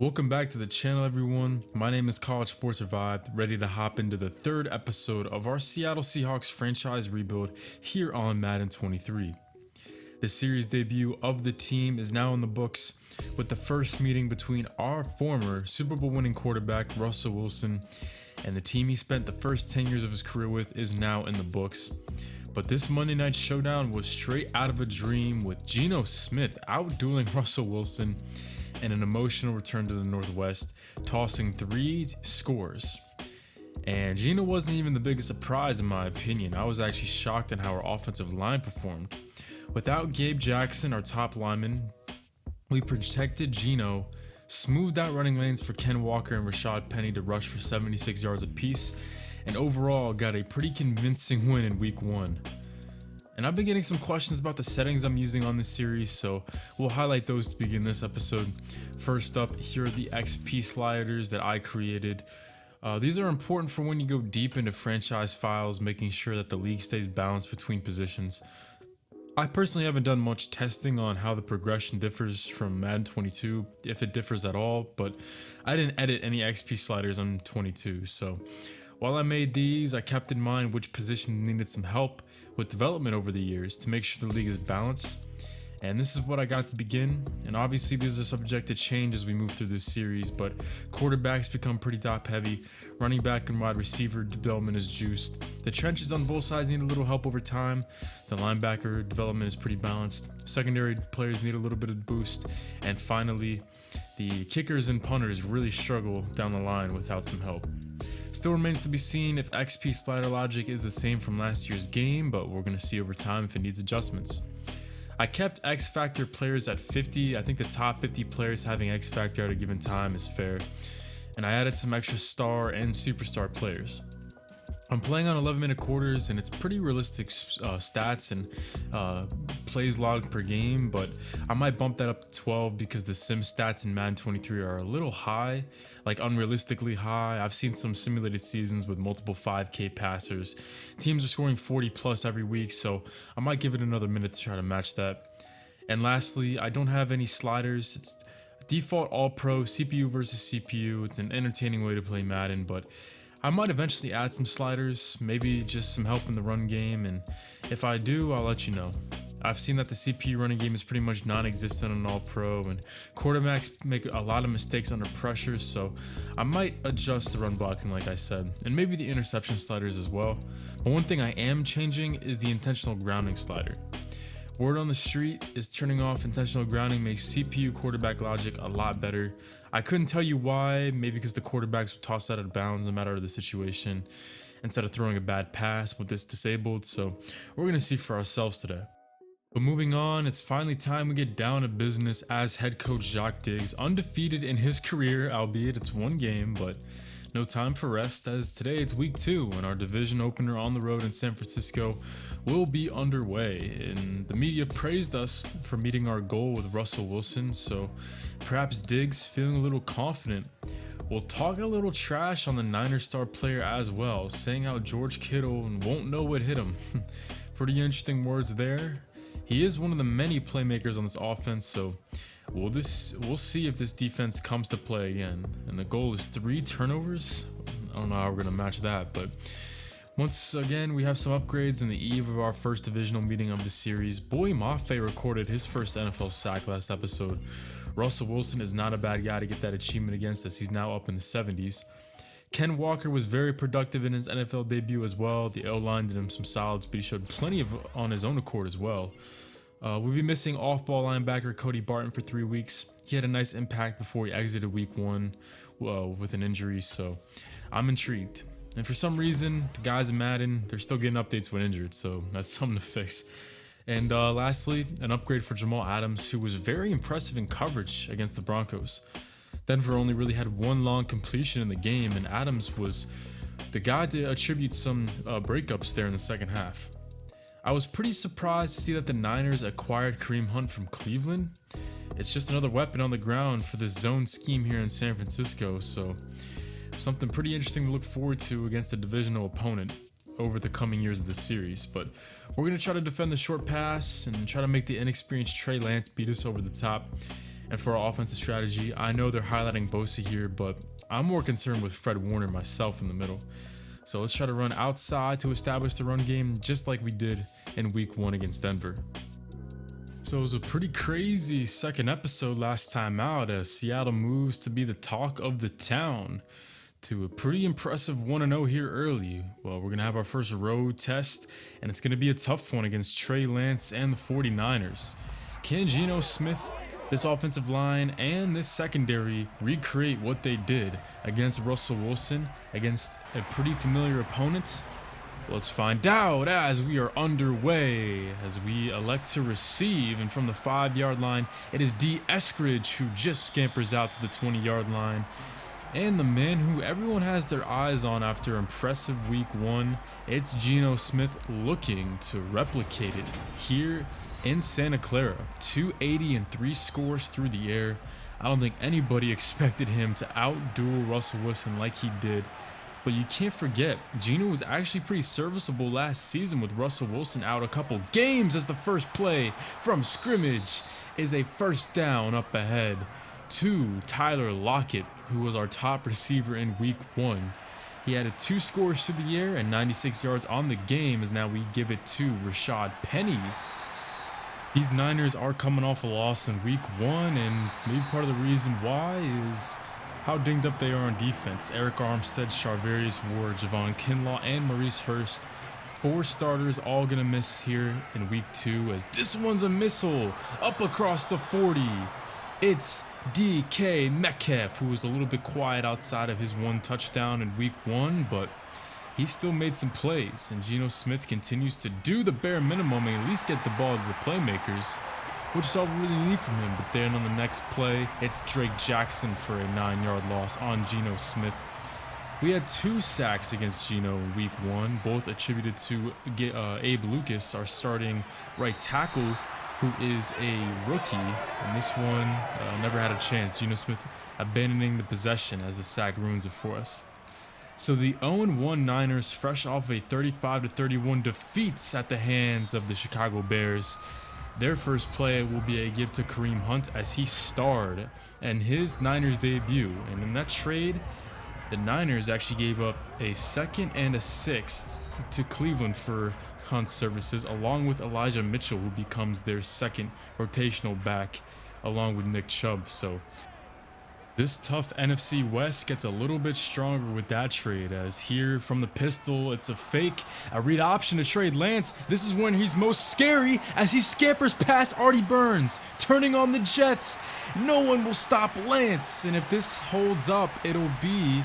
Welcome back to the channel, everyone. My name is CollegeSportsREVIVED, ready to hop into the third episode of our Seattle Seahawks franchise rebuild here on Madden 23. The series debut of the team is now in the books, with the first meeting between our former Super Bowl winning quarterback Russell Wilson and the team he spent the first 10 years of his career with is now in the books. But this Monday night showdown was straight out of a dream, with Geno Smith outdueling Russell Wilson and an emotional return to the Northwest, tossing 3 scores. And Geno wasn't even the biggest surprise in my opinion. I was actually shocked at how our offensive line performed. Without Gabe Jackson, our top lineman, we protected Geno, smoothed out running lanes for Ken Walker and Rashad Penny to rush for 76 yards apiece, and overall got a pretty convincing win in week 1. And I've been getting some questions about the settings I'm using on this series, so we'll highlight those to begin this episode. First up, here are the XP sliders that I created. These are important for when you go deep into franchise files, making sure that the league stays balanced between positions. I personally haven't done much testing on how the progression differs from Madden 22, if it differs at all, but I didn't edit any XP sliders on 22, so while I made these, I kept in mind which position needed some help with development over the years to make sure the league is balanced. And this is what I got to begin, and obviously these are subject to change as we move through this series, but quarterbacks become pretty top heavy, running back and wide receiver development is juiced, the trenches on both sides need a little help over time, the linebacker development is pretty balanced, secondary players need a little bit of boost, and finally the kickers and punters really struggle down the line without some help. Still remains to be seen if XP slider logic is the same from last year's game, but we're going to see over time if it needs adjustments. I kept X Factor players at 50. I think the top 50 players having X Factor at a given time is fair. And I added some extra star and superstar players. I'm playing on 11-minute quarters, and it's pretty realistic stats and plays logged per game, but I might bump that up to 12 because the sim stats in Madden 23 are a little high, like unrealistically high. I've seen some simulated seasons with multiple 5K passers. Teams are scoring 40 plus every week, so I might give it another minute to try to match that. And lastly, I don't have any sliders. It's default all-pro, CPU versus CPU. It's an entertaining way to play Madden, but I might eventually add some sliders, maybe just some help in the run game, and if I do, I'll let you know. I've seen that the CPU running game is pretty much non-existent on All-Pro, and quarterbacks make a lot of mistakes under pressure, so I might adjust the run blocking like I said, and maybe the interception sliders as well. But one thing I am changing is the intentional grounding slider. Word on the street is turning off intentional grounding makes CPU quarterback logic a lot better. I couldn't tell you why, maybe because the quarterbacks would toss out of bounds no matter the situation instead of throwing a bad pass with this disabled, so we're going to see for ourselves today. But moving on, it's finally time we get down to business as head coach Jacques Diggs, undefeated in his career, albeit it's one game, but no time for rest, as today it's week 2 and our division opener on the road in San Francisco will be underway, and the media praised us for meeting our goal with Russell Wilson, so perhaps Diggs feeling a little confident. We'll talk a little trash on the Niners star player as well, saying how George Kittle won't know what hit him. Pretty interesting words there. He is one of the many playmakers on this offense, so we'll see if this defense comes to play again. And the goal is 3 turnovers. I don't know how we're going to match that, but once again, we have some upgrades in the eve of our first divisional meeting of the series. Boy Mafe recorded his first NFL sack last episode. Russell Wilson is not a bad guy to get that achievement against, as he's now up in the 70s. Ken Walker was very productive in his NFL debut as well. The O-line did him some solids, but he showed plenty of on his own accord as well. We'll be missing off-ball linebacker Cody Barton for 3 weeks. He had a nice impact before he exited week 1 with an injury, so I'm intrigued. And for some reason, the guys in Madden, they're still getting updates when injured, so that's something to fix. And lastly, an upgrade for Jamal Adams, who was very impressive in coverage against the Broncos. Denver only really had one long completion in the game, and Adams was the guy to attribute some breakups there in the second half. I was pretty surprised to see that the Niners acquired Kareem Hunt from Cleveland. It's just another weapon on the ground for this zone scheme here in San Francisco, so something pretty interesting to look forward to against a divisional opponent over the coming years of the series. But we're going to try to defend the short pass and try to make the inexperienced Trey Lance beat us over the top. And for our offensive strategy, I know they're highlighting Bosa here, but I'm more concerned with Fred Warner myself in the middle. So let's try to run outside to establish the run game just like we did in week 1 against Denver. So it was a pretty crazy second episode last time out as Seattle moves to be the talk of the town to a pretty impressive 1-0 here early. Well, we're going to have our first road test, and it's going to be a tough one against Trey Lance and the 49ers. Can Geno Smith, this offensive line, and this secondary recreate what they did against Russell Wilson, against a pretty familiar opponent? Let's find out as we are underway, as we elect to receive, and from the 5-yard line, it is D. Eskridge who just scampers out to the 20-yard line. And the man who everyone has their eyes on after impressive week 1, it's Geno Smith looking to replicate it here in Santa Clara. 280 and 3 scores through the air. I don't think anybody expected him to outduel Russell Wilson like he did. But you can't forget, Geno was actually pretty serviceable last season with Russell Wilson out a couple games, as the first play from scrimmage is a first down up ahead to Tyler Lockett, who was our top receiver in week 1. He added 2 scores to the air and 96 yards on the game, as now we give it to Rashad Penny. These Niners are coming off a loss in week 1, and maybe part of the reason why is how dinged up they are on defense. Eric Armstead, Charvarius Ward, Javon Kinlaw, and Maurice Hurst. 4 starters all gonna miss here in week 2, as this one's a missile up across the 40. It's DK Metcalf, who was a little bit quiet outside of his 1 touchdown in week 1, but he still made some plays, and Geno Smith continues to do the bare minimum and at least get the ball to the playmakers, which is all we really need from him. But then on the next play, it's Drake Jackson for a 9-yard loss on Geno Smith. We had 2 sacks against Geno in week 1, both attributed to Abe Lucas, our starting right tackle, who is a rookie, and this one never had a chance. Geno Smith abandoning the possession as the sack ruins it for us. So the 0-1 Niners, fresh off a 35-31 defeats at the hands of the Chicago Bears. Their first play will be a give to Kareem Hunt as he starred in his Niners debut. And in that trade, the Niners actually gave up a 2nd and a 6th to Cleveland for Hunt's services, along with Elijah Mitchell, who becomes their 2nd rotational back, along with Nick Chubb. So this tough NFC West gets a little bit stronger with that trade, as here from the pistol, it's a fake, a read option to trade Lance. This is when he's most scary as he scampers past Artie Burns, turning on the Jets. No one will stop Lance, and if this holds up, it'll be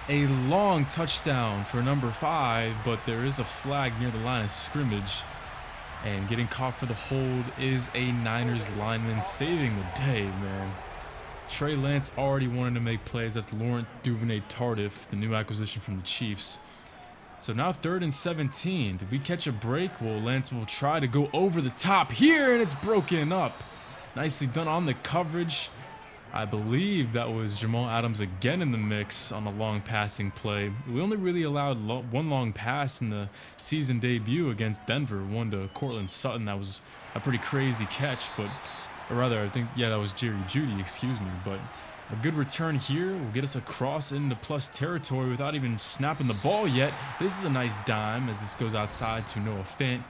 a long touchdown for number 5, but there is a flag near the line of scrimmage, and getting caught for the hold is a Niners lineman, saving the day, man. Trey Lance already wanted to make plays. That's Laurent Duvernay-Tardif, the new acquisition from the Chiefs. So now 3rd and 17. Did we catch a break? Well, Lance will try to go over the top here, and it's broken up. Nicely done on the coverage. I believe that was Jamal Adams again in the mix on a long passing play. We only really allowed 1 long pass in the season debut against Denver, one to Cortland Sutton. That was a pretty crazy catch, but or rather, I think, yeah, that was Jerry Jeudy, excuse me. But a good return here will get us across into plus territory without even snapping the ball yet. This is a nice dime as this goes outside to Noah Fant,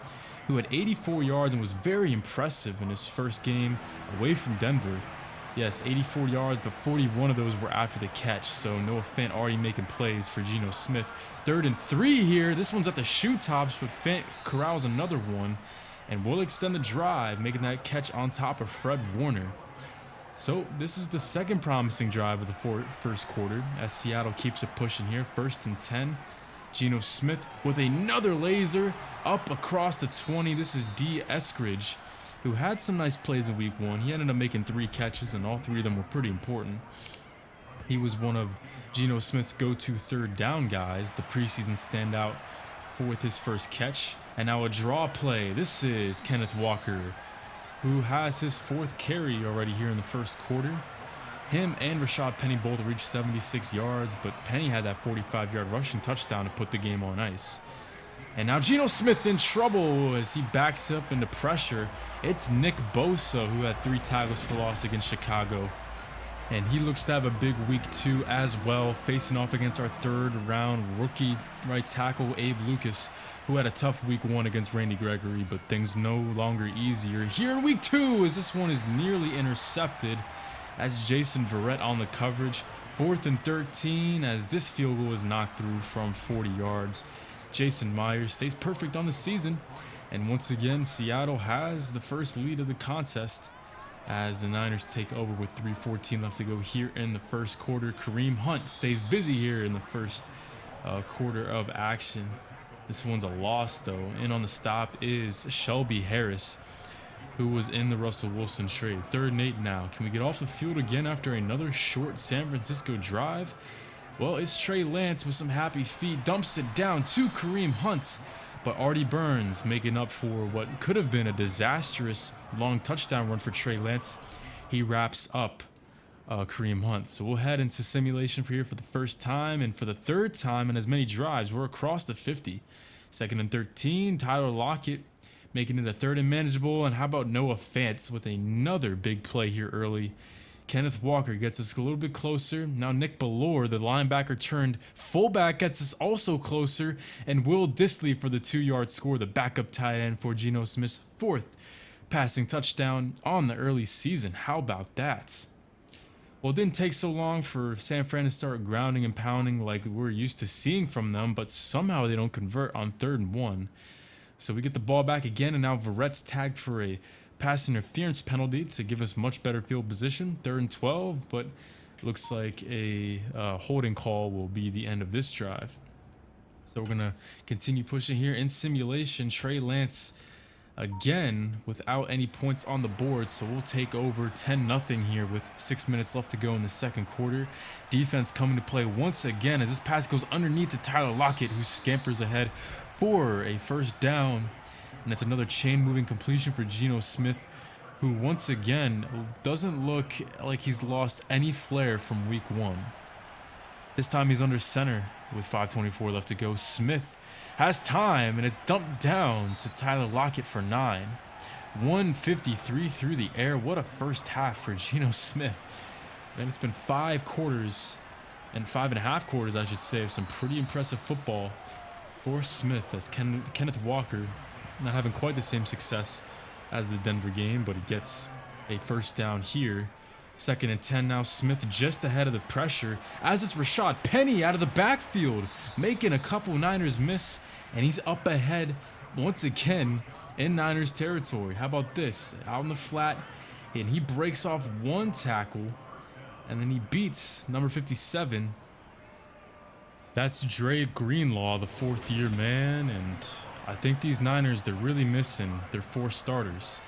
who had 84 yards and was very impressive in his first game away from Denver. Yes, 84 yards, but 41 of those were after the catch. So Noah Fant already making plays for Geno Smith. 3rd and 3 here. This one's at the shoe tops, but Fant corrals another one. And will extend the drive, making that catch on top of Fred Warner. So this is the 2nd promising drive of the first quarter as Seattle keeps it pushing here. 1st and 10. Geno Smith with another laser up across the 20. This is D. Eskridge, who had some nice plays in week 1. He ended up making 3 catches, and all 3 of them were pretty important. He was one of Geno Smith's go-to 3rd down guys, the preseason standout with his first catch. And now a draw play. This is Kenneth Walker, who has his 4th carry already here in the first quarter. Him and Rashad Penny both reached 76 yards, but Penny had that 45-yard rushing touchdown to put the game on ice. And now Geno Smith in trouble as he backs up into pressure. It's Nick Bosa who had 3 tackles for loss against Chicago. And he looks to have a big week 2 as well, facing off against our 3rd round rookie right tackle Abe Lucas, who had a tough week 1 against Randy Gregory, but things no longer easier here in week 2 as this one is nearly intercepted as Jason Verrett on the coverage. 4th and 13 as this field goal is knocked through from 40 yards. Jason Myers stays perfect on the season, and once again Seattle has the first lead of the contest as the Niners take over with 3:14 left to go here in the first quarter. Kareem Hunt stays busy here in the first quarter of action. This one's a loss though. In on the stop is Shelby Harris, who was in the Russell Wilson trade. 3rd and 8 now. Can we get off the field again after another short San Francisco drive? Well, it's Trey Lance with some happy feet, dumps it down to Kareem Hunt, but Artie Burns making up for what could have been a disastrous long touchdown run for Trey Lance. He wraps up Kareem Hunt. So we'll head into simulation for here for the first time, and for the 3rd time in as many drives, we're across the 50. 2nd and 13, Tyler Lockett making it a 3rd and manageable, and how about Noah Fant with another big play here early. Kenneth Walker gets us a little bit closer. Now Nick Bellore, the linebacker turned fullback, gets us also closer. And Will Dissly for the 2-yard score, the backup tight end for Geno Smith's 4th passing touchdown on the early season. How about that? Well, it didn't take so long for San Fran to start grounding and pounding like we're used to seeing from them, but somehow they don't convert on 3rd and 1. So we get the ball back again, and now Verrett's tagged for a pass interference penalty to give us much better field position. 3rd and 12, but looks like a holding call will be the end of this drive. So we're gonna continue pushing here in simulation. Trey Lance again without any points on the board, so we'll take over 10-0 here with 6 minutes left to go in the 2nd quarter. Defense coming to play once again as this pass goes underneath to Tyler Lockett, who scampers ahead for a 1st down. And that's another chain-moving completion for Geno Smith, who once again doesn't look like he's lost any flair from week 1. This time he's under center with 5:24 left to go. Smith has time, and it's dumped down to Tyler Lockett for 9. 153 through the air. What a first half for Geno Smith. And it's been 5 quarters, and 5.5 quarters, I should say, of some pretty impressive football for Smith, as Kenneth Walker not having quite the same success as the Denver game, but he gets a 1st down here. 2nd and 10 now. Smith just ahead of the pressure as it's Rashad Penny out of the backfield, making a couple Niners miss, and he's up ahead once again in Niners territory. How about this? Out in the flat, and he breaks off 1 tackle, and then he beats number 57. That's Dre Greenlaw, the 4th-year man, and I think these Niners, they're really missing their 4 starters,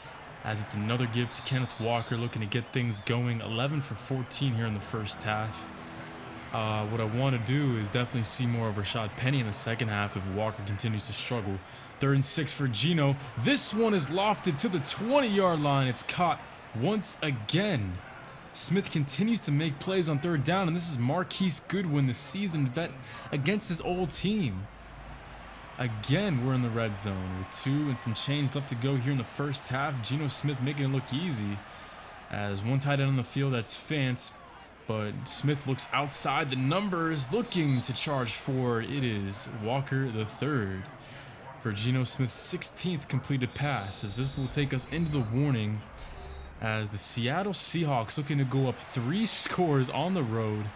as it's another give to Kenneth Walker, looking to get things going. 11 for 14 here in the 1st half. What I want to do is definitely see more of Rashad Penny in the 2nd half if Walker continues to struggle. 3rd and 6 for Geno. This one is lofted to the 20-yard line. It's caught once again. Smith continues to make plays on 3rd down, and this is Marquise Goodwin, the seasoned vet, against his old team. Again, we're in the red zone with 2 and some change left to go here in the 1st half. Geno Smith making it look easy as 1 tight end on the field, that's Fant, but Smith looks outside the numbers, looking to charge forward. It is Walker the 3rd for Geno Smith's 16th completed pass, as this will take us into the warning as the Seattle Seahawks looking to go up 3 scores on the road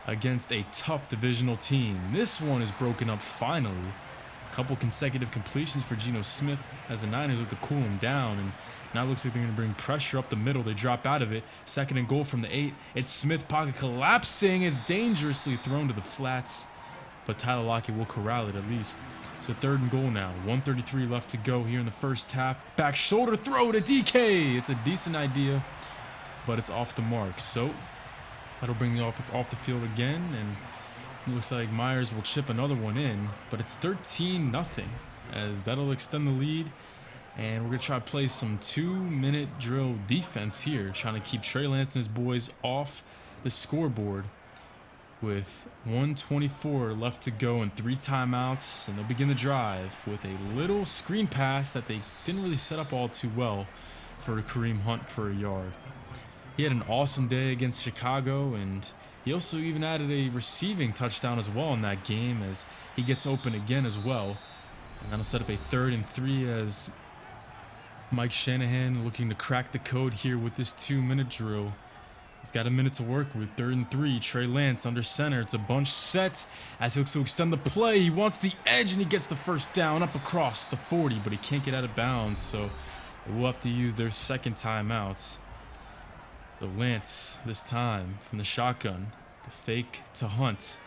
against a tough divisional team. This one is broken up finally. Couple consecutive completions for Geno Smith as the Niners look to cool him down, and now it looks like they're going to bring pressure up the middle. They drop out of it. 2nd and goal from the 8. It's Smith, pocket collapsing. It's dangerously thrown to the flats, but Tyler Lockett will corral it at least. So 3rd and goal now. 1:33 left to go here in the 1st half. Back shoulder throw to DK. It's a decent idea, but it's off the mark. So that'll bring the offense off the field again, and it looks like Myers will chip another one in, but it's 13-0, as that'll extend the lead. And we're going to try to play some 2-minute drill defense here, trying to keep Trey Lance and his boys off the scoreboard. with 1:24 left to go and 3 timeouts, and they'll begin the drive with a little screen pass that they didn't really set up all too well for Kareem Hunt for a yard. He had an awesome day against Chicago, and he also even added a receiving touchdown as well in that game as he gets open again as well. And that'll set up a 3rd and 3 as Mike Shanahan looking to crack the code here with this 2-minute drill. He's got a minute to work with. 3rd and 3. Trey Lance under center. It's a bunch set as he looks to extend the play. He wants the edge and he gets the first down up across the 40, but he can't get out of bounds, so they will have to use their second timeouts. So Lance, this time from the shotgun, the fake to Hunt.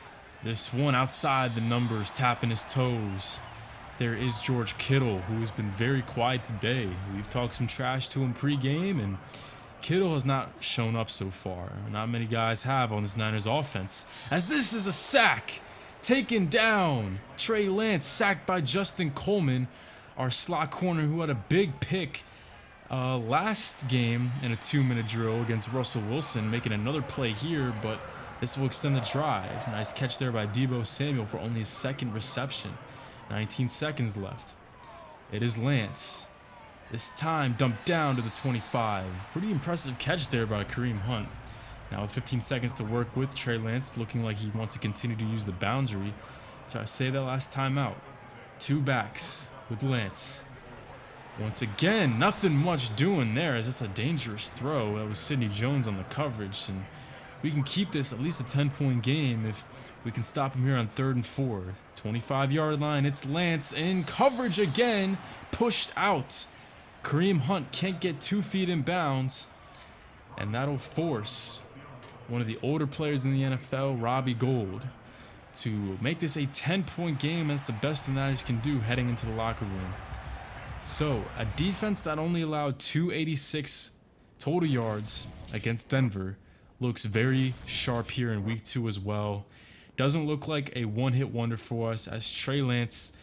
This one outside the numbers, tapping his toes. There is George Kittle, who has been very quiet today. We've talked some trash to him pre-game, and Kittle has not shown up so far. Not many guys have on this Niners offense. As this is a sack, taken down. Trey Lance sacked by Justin Coleman, our slot corner who had a big pick last game in a 2-minute drill against Russell Wilson, making another play here, but this will extend the drive. Nice catch there by Deebo Samuel for only his 2nd reception. 19 seconds left. It is Lance. This time dumped down to the 25. Pretty impressive catch there by Kareem Hunt. Now with 15 seconds to work with, Trey Lance looking like he wants to continue to use the boundary. So I say that last time out. 2 backs with Lance. Once again, nothing much doing there as that's a dangerous throw. That was Sidney Jones on the coverage, and we can keep this at least a 10-point game if we can stop him here on 3rd and 4. 25-yard line. It's Lance in coverage again, pushed out. Kareem Hunt can't get 2 feet in bounds, and that'll force one of the older players in the NFL, Robbie Gould, to make this a 10-point game. That's the best the Niners can do heading into the locker room. So, a defense that only allowed 286 total yards against Denver looks very sharp here in week 2 as well. Doesn't look like a one-hit wonder for us as Trey Lance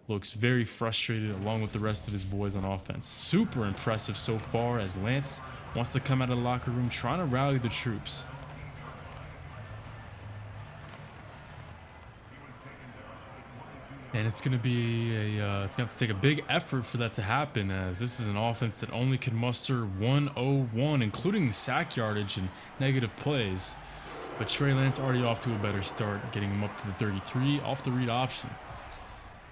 looks very frustrated along with the rest of his boys on offense. Super impressive so far as Lance wants to come out of the locker room trying to rally the troops. And it's going to be it's going to have to take a big effort for that to happen, as this is an offense that only could muster 101, including sack yardage and negative plays. But Trey Lance already off to a better start, getting him up to the 33 off the read option.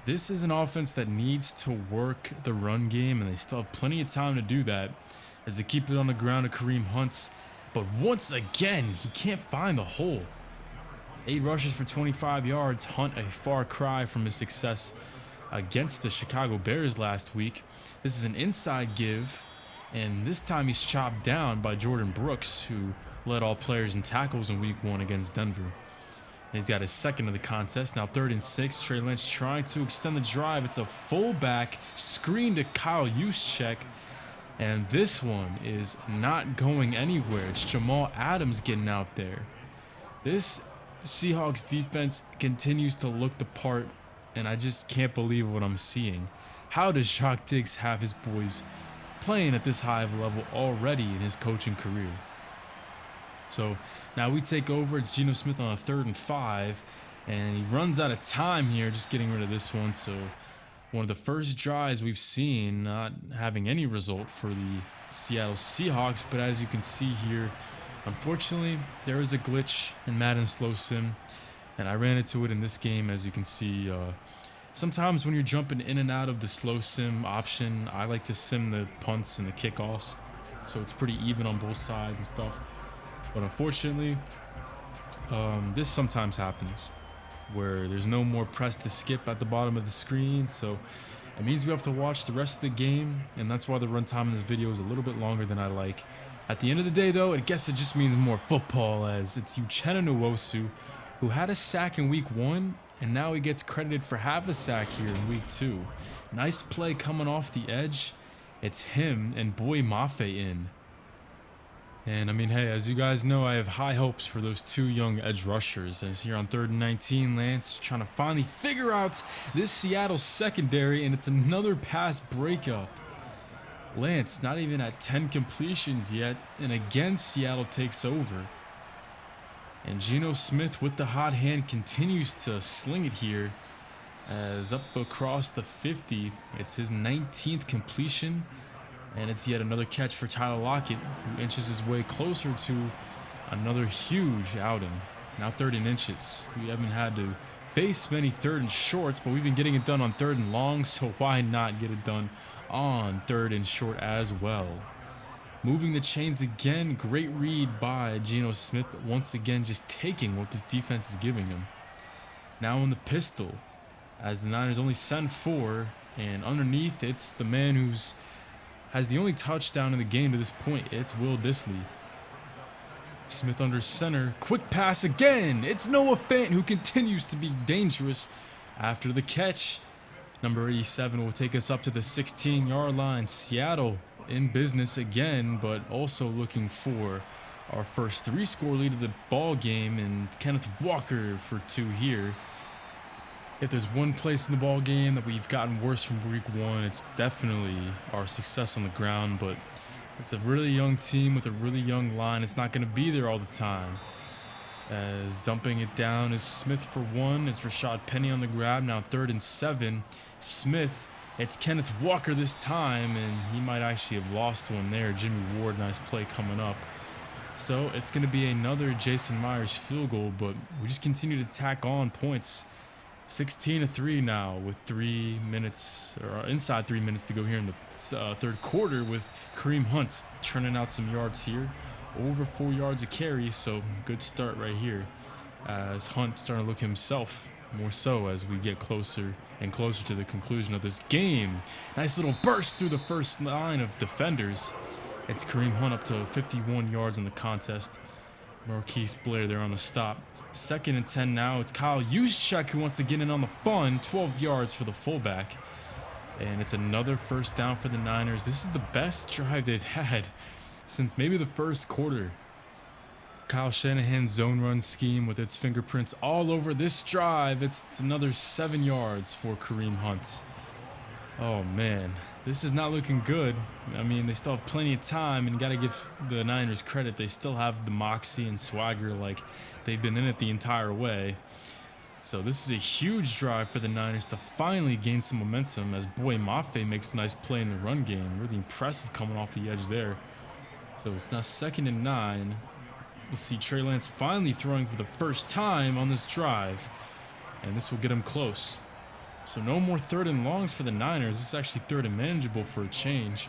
This is an offense that needs to work the run game, and they still have plenty of time to do that as they keep it on the ground to Kareem Hunt. But once again, he can't find the hole. 8 rushes for 25 yards. Hunt a far cry from his success against the Chicago Bears last week. This is an inside give, and this time he's chopped down by Jordan Brooks, who led all players in tackles in week 1 against Denver. And he's got his 2nd of the contest. Now 3rd and 6. Trey Lance trying to extend the drive. It's a fullback screen to Kyle Juszczyk. And this one is not going anywhere. It's Jamal Adams getting out there. This Seahawks defense continues to look the part, and I just can't believe what I'm seeing. How does Jacques Diggs have his boys playing at this high of a level already in his coaching career? So now we take over. It's Geno Smith on a 3rd and 5, and he runs out of time here, just getting rid of this one. So one of the first drives we've seen not having any result for the Seattle Seahawks, but as you can see here, unfortunately, there is a glitch in Madden Slow Sim, and I ran into it in this game. As you can see, sometimes when you're jumping in and out of the Slow Sim option, I like to sim the punts and the kickoffs, so it's pretty even on both sides and stuff. But unfortunately, this sometimes happens where there's no more press to skip at the bottom of the screen, so it means we have to watch the rest of the game, and that's why the runtime in this video is a little bit longer than I like. At the end of the day, though, I guess it just means more football, as it's Uchenna Nwosu, who had a sack in week 1, and now he gets credited for half a sack here in week 2. Nice play coming off the edge. It's him and Boy Mafe in. And I mean, hey, as you guys know, I have high hopes for those 2 young edge rushers. As here on 3rd and 19, Lance trying to finally figure out this Seattle secondary, and it's another pass breakup. Lance not even at 10 completions yet, and again Seattle takes over. And Geno Smith with the hot hand continues to sling it here as up across the 50. It's his 19th completion, and it's yet another catch for Tyler Lockett, who inches his way closer to another huge outing. Now 3rd and inches. We haven't had to face many 3rd and shorts, but we've been getting it done on 3rd and long, so why not get it done on 3rd and short as well? Moving the chains again. Great read by Geno Smith, once again just taking what this defense is giving him. Now in the pistol, as the Niners only send 4, and underneath it's the man who's has the only touchdown in the game to this point. It's Will Dissly. Smith under center, quick pass again. It's Noah Fant, who continues to be dangerous after the catch. Number 87 will take us up to the 16-yard line. Seattle in business again, but also looking for our first 3-score lead of the ball game, and Kenneth Walker for 2 here. If there's one place in the ball game that we've gotten worse from week 1, it's definitely our success on the ground, but it's a really young team with a really young line. It's not going to be there all the time. As dumping it down is Smith for 1. It's Rashad Penny on the grab. Now 3rd and 7. Smith. It's Kenneth Walker this time, and he might actually have lost one there. Jimmy Ward, nice play coming up. So it's going to be another Jason Myers field goal, but we just continue to tack on points. 16-3 now with 3 minutes, or inside 3 minutes to go here in the 3rd quarter, with Kareem Hunt churning out some yards here. Over 4 yards a carry, so good start right here. As Hunt starting to look himself more so as we get closer and closer to the conclusion of this game. Nice little burst through the first line of defenders. It's Kareem Hunt up to 51 yards in the contest. Marquise Blair there on the stop. 2nd and 10 now. It's Kyle Juszczyk who wants to get in on the fun. 12 yards for the fullback. And it's another first down for the Niners. This is the best drive they've had since maybe the 1st quarter. Kyle Shanahan's zone run scheme with its fingerprints all over this drive. It's another 7 yards for Kareem Hunt. Oh man, this is not looking good. I mean, they still have plenty of time, and you got to give the Niners credit. They still have the moxie and swagger, like they've been in it the entire way. So this is a huge drive for the Niners to finally gain some momentum, as Boy Mafe makes a nice play in the run game. Really impressive coming off the edge there. So it's now 2nd and 9. We'll see Trey Lance finally throwing for the first time on this drive, and this will get him close. So no more 3rd and longs for the Niners. This is actually 3rd and manageable for a change.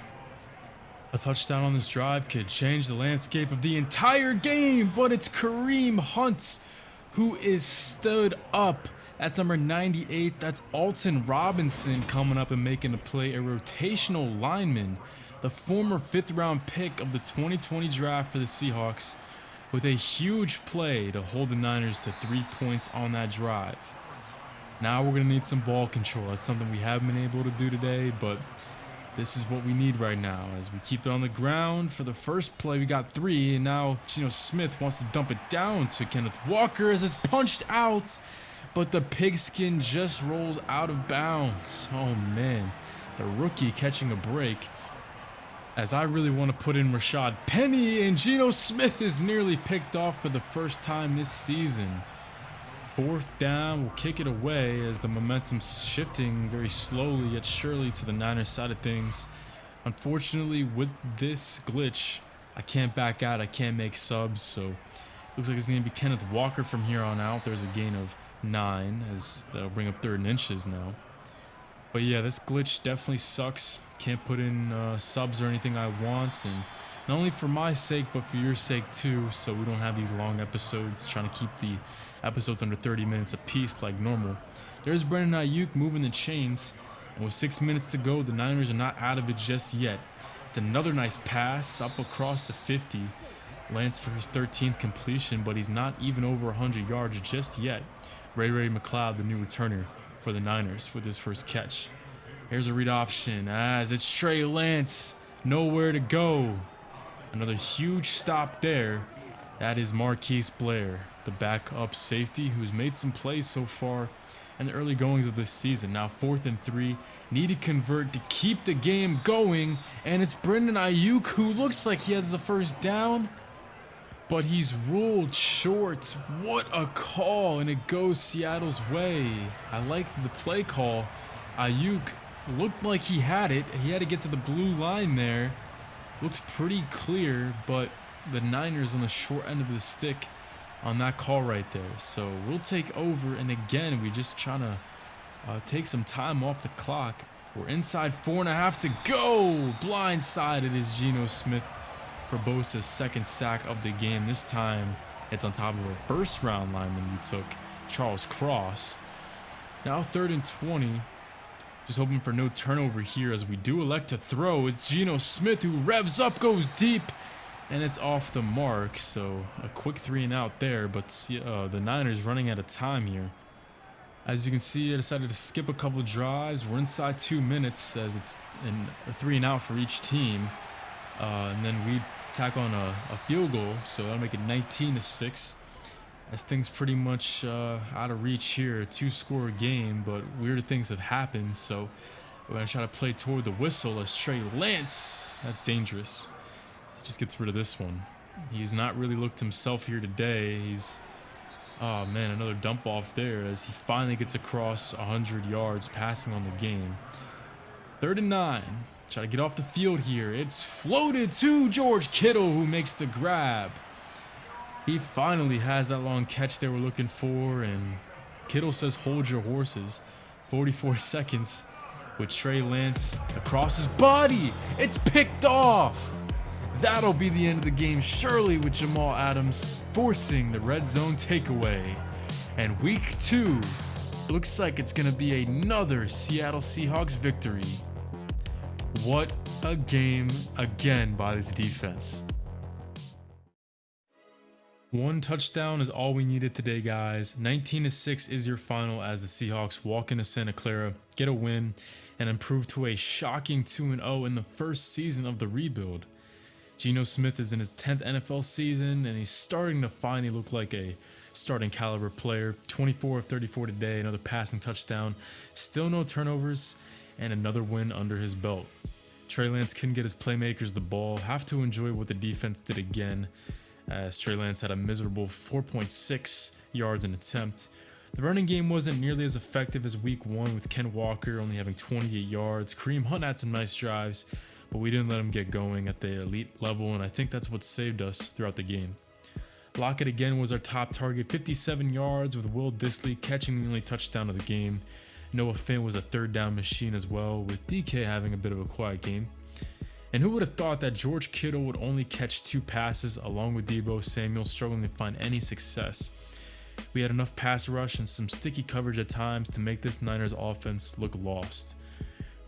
A touchdown on this drive could change the landscape of the entire game, but it's Kareem Hunt who is stood up. That's number 98. That's Alton Robinson coming up and making a play, a rotational lineman, the former 5th-round pick of the 2020 draft for the Seahawks, with a huge play to hold the Niners to 3 points on that drive. Now we're going to need some ball control. That's something we haven't been able to do today, but this is what we need right now as we keep it on the ground. For the first play, we got 3, and now Geno Smith wants to dump it down to Kenneth Walker as it's punched out, but the pigskin just rolls out of bounds. Oh man, the rookie catching a break. As I really want to put in Rashad Penny, and Geno Smith is nearly picked off for the first time this season. 4th down, we'll kick it away as the momentum's shifting very slowly yet surely to the Niners side of things. Unfortunately, with this glitch, I can't back out, I can't make subs, so looks like it's going to be Kenneth Walker from here on out. There's a gain of 9 as they'll bring up 3rd and inches now. But yeah, this glitch definitely sucks. Can't put in subs or anything I want, and not only for my sake, but for your sake too, so we don't have these long episodes, trying to keep the episodes under 30 minutes apiece like normal. There's Brandon Ayuk moving the chains, and with 6 minutes to go, the Niners are not out of it just yet. It's another nice pass up across the 50. Lance for his 13th completion, but he's not even over 100 yards just yet. Ray McLeod, the new returner for the Niners, with his first catch. Here's a read option as it's Trey Lance, nowhere to go. Another huge stop there. That is Marquise Blair, the backup safety who's made some plays so far in the early goings of this season. Now 4th and 3, need to convert to keep the game going, and it's Brandon Ayuk who looks like he has the first down, but he's ruled short. What a call, and it goes Seattle's way. I like the play call. Ayuk looked like he had it. He had to get to the blue line there. Looked pretty clear, but the Niners on the short end of the stick on that call right there. So we'll take over, and again, we're just trying to take some time off the clock. We're inside 4.5 to go. Blindsided is Geno Smith for Bosa's second sack of the game. This time, it's on top of a first-round lineman we took, Charles Cross. Now 3rd and 20. Just hoping for no turnover here as we do elect to throw. It's Geno Smith who revs up, goes deep, and it's off the mark. So a quick 3 and out there, but the Niners running out of time here. As you can see, I decided to skip a couple drives. We're inside 2 minutes as it's a 3 and out for each team. And then we tack on a field goal, so that'll make it 19-6. As things pretty much out of reach here, a 2-score game, but weird things have happened, so we're going to try to play toward the whistle as Trey Lance, that's dangerous, so just gets rid of this one. He's not really looked himself here today. Oh man, another dump off there as he finally gets across 100 yards passing on the game. 3rd and 9. Try to get off the field here. It's floated to George Kittle, who makes the grab. He finally has that long catch they were looking for, and Kittle says hold your horses. 44 seconds with Trey Lance across his body. It's picked off. That'll be the end of the game, surely, with Jamal Adams forcing the red zone takeaway. And week 2 looks like it's going to be another Seattle Seahawks victory. What a game again by this defense. 1 touchdown is all we needed today, guys. 19-6 is your final as the Seahawks walk into Santa Clara, get a win, and improve to a shocking 2-0 in the first season of the rebuild. Geno Smith is in his 10th NFL season, and he's starting to finally look like a starting caliber player. 24 of 34 today, another passing touchdown, still no turnovers, and another win under his belt. Trey Lance couldn't get his playmakers the ball. Have to enjoy what the defense did again, as Trey Lance had a miserable 4.6 yards an attempt. The running game wasn't nearly as effective as week 1, with Ken Walker only having 28 yards. Kareem Hunt had some nice drives, but we didn't let him get going at the elite level, and I think that's what saved us throughout the game. Lockett again was our top target, 57 yards, with Will Dissly catching the only touchdown of the game. Noah Fant was a 3rd down machine as well, with DK having a bit of a quiet game. And who would have thought that George Kittle would only catch 2 passes, along with Deebo Samuel struggling to find any success. We had enough pass rush and some sticky coverage at times to make this Niners offense look lost.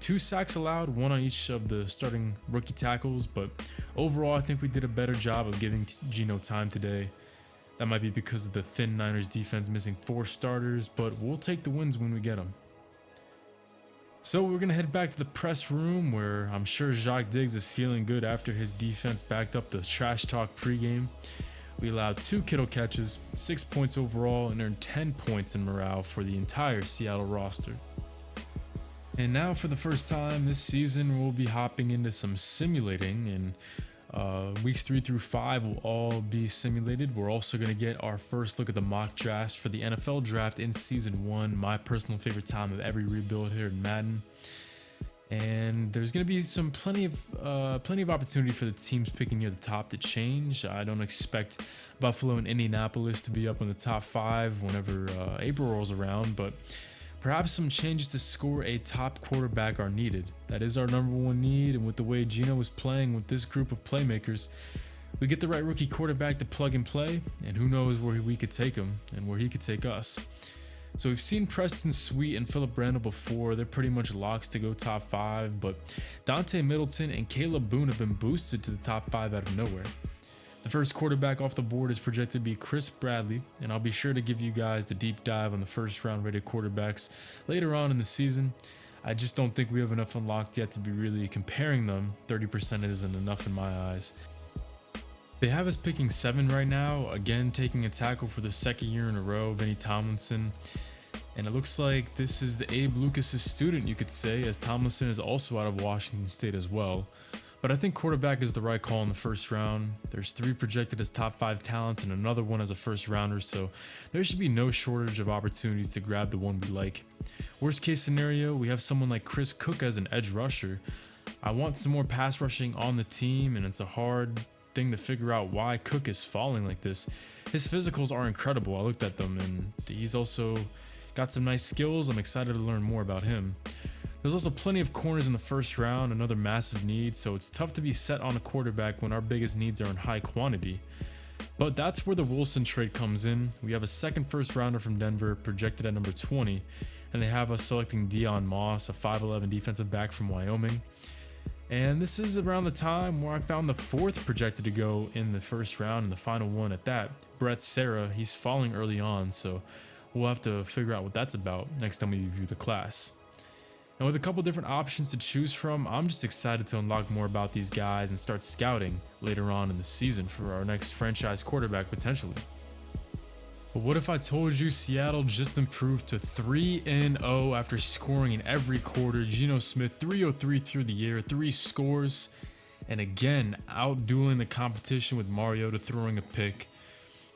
2 sacks allowed, 1 on each of the starting rookie tackles, but overall I think we did a better job of giving Geno time today. That might be because of the thin Niners defense missing 4 starters, but we'll take the wins when we get them. So we're going to head back to the press room, where I'm sure Jacques Diggs is feeling good after his defense backed up the trash talk pregame. We allowed 2 Kittle catches, 6 points overall, and earned 10 points in morale for the entire Seattle roster. And now for the first time this season, we'll be hopping into some simulating, and weeks 3 through 5 will all be simulated. We're also going to get our first look at the mock drafts for the NFL draft in season 1, my personal favorite time of every rebuild here in Madden. And there's going to be plenty of opportunity for the teams picking near the top to change. I don't expect Buffalo and Indianapolis to be up in the top 5 whenever April rolls around, but perhaps some changes to score a top quarterback are needed. That is our number 1 need, and with the way Geno is playing with this group of playmakers, we get the right rookie quarterback to plug and play, and who knows where we could take him and where he could take us. So we've seen Preston Sweet and Philip Randall before. They're pretty much locks to go top 5, but Dante Middleton and Caleb Boone have been boosted to the top 5 out of nowhere. The first quarterback off the board is projected to be Chris Bradley, and I'll be sure to give you guys the deep dive on the first round rated quarterbacks later on in the season. I just don't think we have enough unlocked yet to be really comparing them. 30% isn't enough in my eyes. They have us picking 7 right now, again taking a tackle for the 2nd year in a row, Vinny Tomlinson. And it looks like this is the Abe Lucas' student, you could say, as Tomlinson is also out of Washington State as well. But I think quarterback is the right call in the first round. There's 3 projected as top 5 talents and another one as a first rounder, so there should be no shortage of opportunities to grab the one we like. Worst case scenario, we have someone like Chris Cook as an edge rusher. I want some more pass rushing on the team, and it's a hard thing to figure out why Cook is falling like this. His physicals are incredible. I looked at them, and he's also got some nice skills. I'm excited to learn more about him. There's also plenty of corners in the first round, another massive need, so it's tough to be set on a quarterback when our biggest needs are in high quantity. But that's where the Wilson trade comes in. We have a second first rounder from Denver projected at number 20, and they have us selecting Dion Moss, a 5'11 defensive back from Wyoming. And this is around the time where I found the 4th projected to go in the first round and the final one at that. Brett Sarah, he's falling early on, so we'll have to figure out what that's about next time we review the class. And with a couple different options to choose from, I'm just excited to unlock more about these guys and start scouting later on in the season for our next franchise quarterback potentially. But what if I told you Seattle just improved to 3-0 after scoring in every quarter? Geno Smith 303 through the air, 3 scores, and again outdueling the competition with Mariota throwing a pick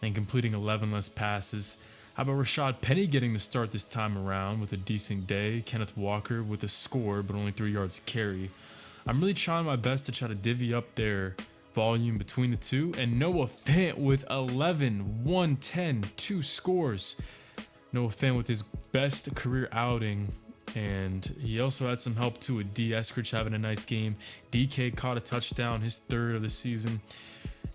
and completing 11 less passes. How about Rashad Penny getting the start this time around with a decent day? Kenneth Walker with a score but only 3 yards a carry. I'm really trying my best to try to divvy up their volume between the two, and Noah Fant with 11, 110, 2 scores. Noah Fant with his best career outing, and he also had some help too with D. Eskridge having a nice game. DK caught a touchdown, his 3rd of the season.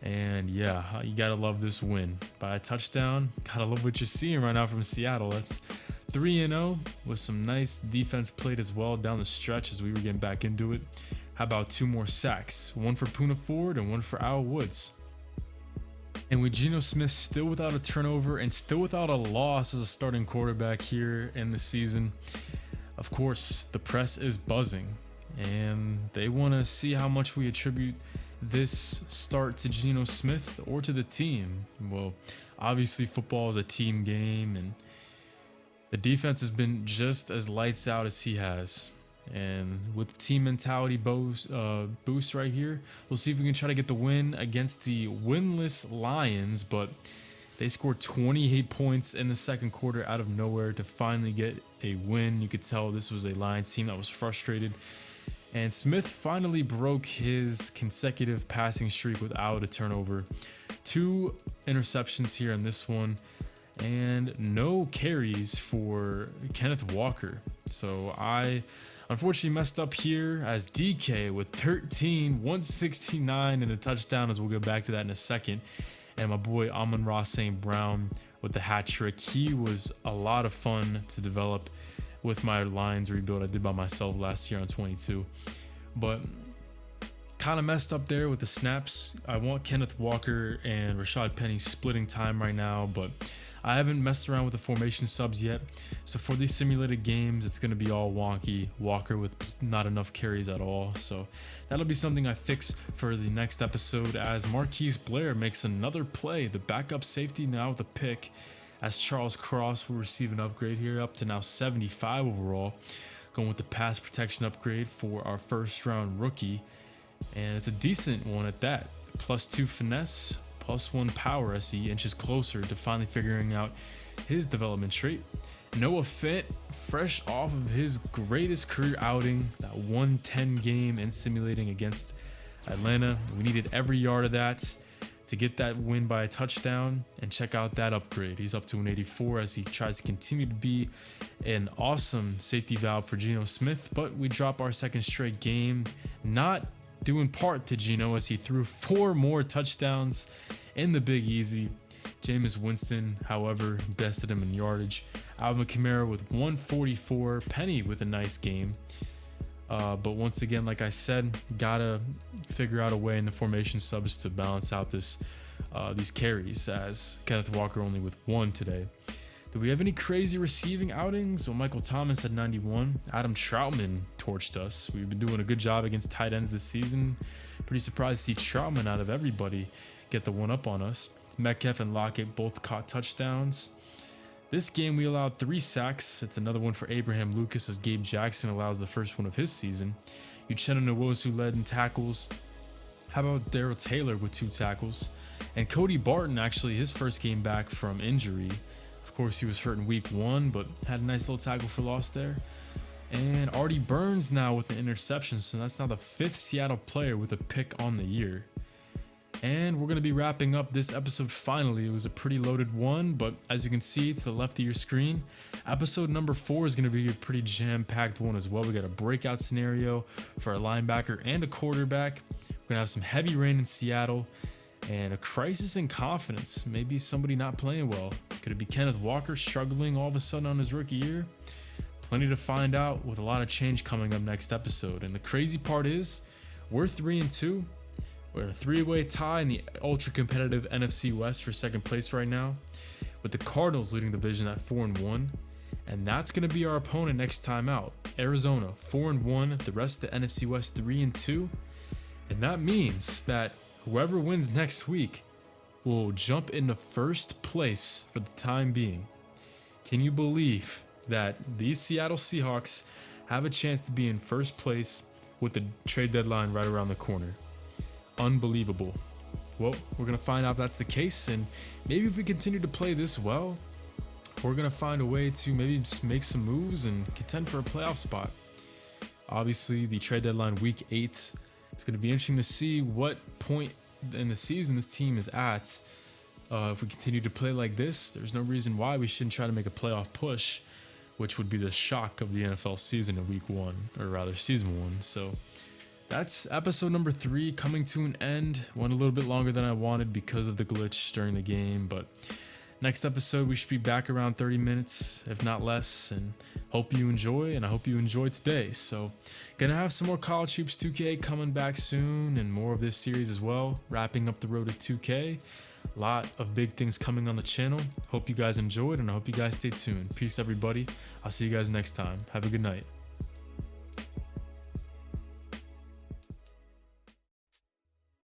And yeah, you gotta love this win by a touchdown. Gotta love what you're seeing right now from Seattle. That's 3-0 with some nice defense played as well down the stretch as we were getting back into it. How about 2 more sacks? One for Poona Ford and one for Al Woods. And with Geno Smith still without a turnover and still without a loss as a starting quarterback here in the season, of course, the press is buzzing. And they want to see how much we attribute this start to Geno Smith or to the team. Well, obviously football is a team game, and the defense has been just as lights out as he has. And with the team mentality boost right here, we'll see if we can try to get the win against the winless Lions, but they scored 28 points in the second quarter out of nowhere to finally get a win. You could tell this was a Lions team that was frustrated. And Smith finally broke his consecutive passing streak without a turnover. 2 interceptions here in this one, and no carries for Kenneth Walker. So I unfortunately messed up here as DK with 13, 169 and a touchdown, as we'll go back to that in a second. And my boy Amon-Ra St. Brown with the hat trick. He was a lot of fun to develop with my Lions rebuild I did by myself last year on 22. But kind of messed up there with the snaps. I want Kenneth Walker and Rashad Penny splitting time right now, but I haven't messed around with the formation subs yet. So for these simulated games, it's going to be all wonky. Walker with not enough carries at all. So that'll be something I fix for the next episode as Marquise Blair makes another play. The backup safety now with a pick, as Charles Cross will receive an upgrade here up to now 75 overall. Going with the pass protection upgrade for our first round rookie. And it's a decent one at that. +2 finesse, +1 power as he inches closer to finally figuring out his development trait. Noah Fant, fresh off of his greatest career outing, that 110 game in simulating against Atlanta. We needed every yard of that to get that win by a touchdown, and check out that upgrade. He's up to an 84 as he tries to continue to be an awesome safety valve for Geno Smith, but we drop our second straight game, not due in part to Geno as he threw 4 more touchdowns in the Big Easy. Jameis Winston, however, bested him in yardage. Alvin Kamara with 144, Penny with a nice game. But once again, like I said, gotta figure out a way in the formation subs to balance out these carries, as Kenneth Walker only with 1 today. Do we have any crazy receiving outings? Well, Michael Thomas had 91. Adam Troutman torched us. We've been doing a good job against tight ends this season. Pretty surprised to see Troutman out of everybody get the one up on us. Metcalf and Lockett both caught touchdowns. This game we allowed 3 sacks. It's another one for Abraham Lucas as Gabe Jackson allows the first one of his season. Uchenna Nwosu led in tackles. How about Darrell Taylor with 2 tackles? And Cody Barton, actually, his first game back from injury. Of course, he was hurt in week 1, but had a nice little tackle for loss there. And Artie Burns now with an interception, so that's now the 5th Seattle player with a pick on the year. And we're going to be wrapping up this episode finally. It was a pretty loaded one, but as you can see to the left of your screen, episode number 4 is going to be a pretty jam-packed one as well. We got a breakout scenario for a linebacker and a quarterback. We're going to have some heavy rain in Seattle and a crisis in confidence. Maybe somebody not playing well. Could it be Kenneth Walker struggling all of a sudden on his rookie year? Plenty to find out with a lot of change coming up next episode. And the crazy part is, we're 3-2. We're a 3-way tie in the ultra-competitive NFC West for second place right now, with the Cardinals leading the division at 4-1. And that's going to be our opponent next time out. Arizona, 4-1. The rest of the NFC West, 3-2. And that means that whoever wins next week will jump into first place for the time being. Can you believe that these Seattle Seahawks have a chance to be in first place with the trade deadline right around the corner? Unbelievable. Well, we're going to find out if that's the case, and maybe if we continue to play this well, we're going to find a way to maybe just make some moves and contend for a playoff spot. Obviously, the trade deadline week 8, it's going to be interesting to see what point in the season this team is at. If we continue to play like this, there's no reason why we shouldn't try to make a playoff push, which would be the shock of the NFL season in week 1, or rather season 1. So that's episode number 3 coming to an end. Went a little bit longer than I wanted because of the glitch during the game, but next episode we should be back around 30 minutes, if not less, and hope you enjoy, and I hope you enjoyed today. So gonna have some more College Hoops 2K coming back soon, and more of this series as well, wrapping up the road to 2K. A lot of big things coming on the channel. Hope you guys enjoyed, and I hope you guys stay tuned. Peace, everybody. I'll see you guys next time. Have a good night.